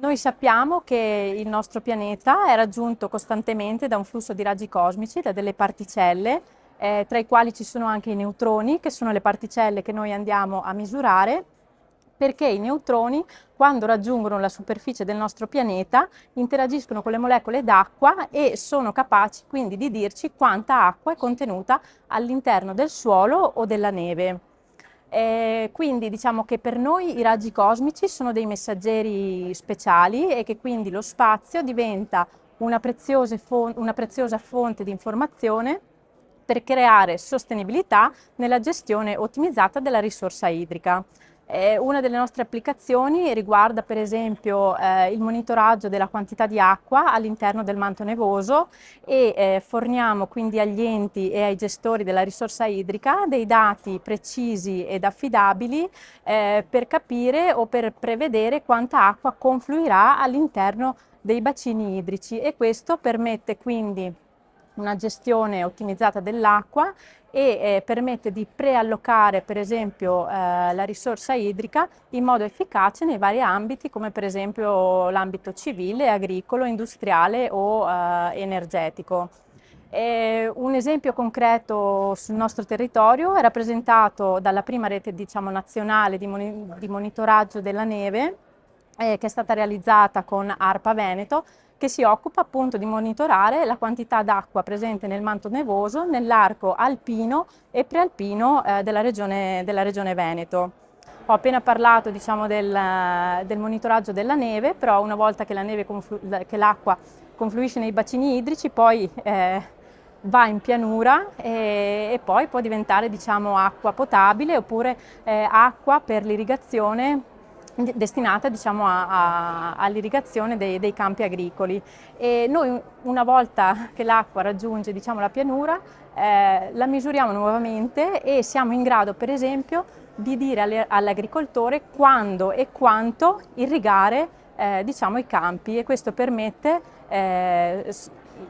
Noi sappiamo che il nostro pianeta è raggiunto costantemente da un flusso di raggi cosmici, da delle particelle, tra i quali ci sono anche i neutroni, che sono le particelle che noi andiamo a misurare, perché i neutroni, quando raggiungono la superficie del nostro pianeta, interagiscono con le molecole d'acqua e sono capaci quindi di dirci quanta acqua è contenuta all'interno del suolo o della neve. Quindi diciamo che per noi i raggi cosmici sono dei messaggeri speciali e che quindi lo spazio diventa una preziosa fonte di informazione per creare sostenibilità nella gestione ottimizzata della risorsa idrica. Una delle nostre applicazioni riguarda per esempio il monitoraggio della quantità di acqua all'interno del manto nevoso e forniamo quindi agli enti e ai gestori della risorsa idrica dei dati precisi ed affidabili per capire o per prevedere quanta acqua confluirà all'interno dei bacini idrici, e questo permette quindi una gestione ottimizzata dell'acqua e permette di preallocare per esempio la risorsa idrica in modo efficace nei vari ambiti, come per esempio l'ambito civile, agricolo, industriale o energetico. Un esempio concreto sul nostro territorio è rappresentato dalla prima rete, diciamo, nazionale di monitoraggio della neve, che è stata realizzata con ARPA Veneto, che si occupa appunto di monitorare la quantità d'acqua presente nel manto nevoso nell'arco alpino e prealpino della regione Veneto. Ho appena parlato, diciamo, del monitoraggio della neve, però una volta che l'acqua confluisce nei bacini idrici, poi va in pianura e poi può diventare, diciamo, acqua potabile oppure acqua per l'irrigazione destinata, diciamo, all'irrigazione dei campi agricoli. E noi, una volta che l'acqua raggiunge, diciamo, la pianura, la misuriamo nuovamente e siamo in grado per esempio di dire all'agricoltore quando e quanto irrigare diciamo, i campi, e questo permette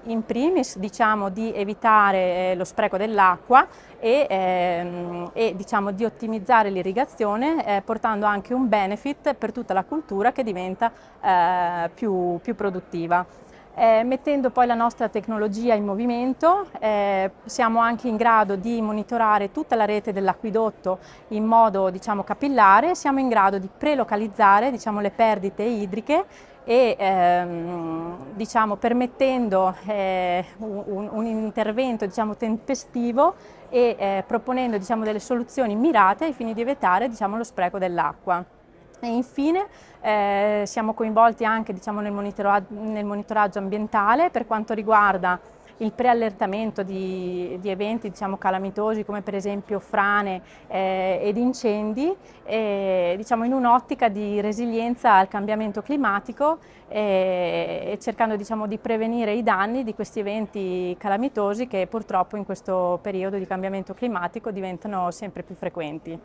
in primis, diciamo, di evitare lo spreco dell'acqua e diciamo, di ottimizzare l'irrigazione portando anche un benefit per tutta la cultura, che diventa più produttiva. Mettendo poi la nostra tecnologia in movimento siamo anche in grado di monitorare tutta la rete dell'acquedotto in modo, diciamo, capillare, siamo in grado di prelocalizzare, diciamo, le perdite idriche e diciamo, permettendo un intervento, diciamo, tempestivo e proponendo, diciamo, delle soluzioni mirate ai fini di evitare, diciamo, lo spreco dell'acqua. E infine siamo coinvolti anche, diciamo, nel monitoraggio ambientale per quanto riguarda il preallertamento di eventi, diciamo, calamitosi, come per esempio frane ed incendi, diciamo, in un'ottica di resilienza al cambiamento climatico e cercando, diciamo, di prevenire i danni di questi eventi calamitosi che purtroppo in questo periodo di cambiamento climatico diventano sempre più frequenti.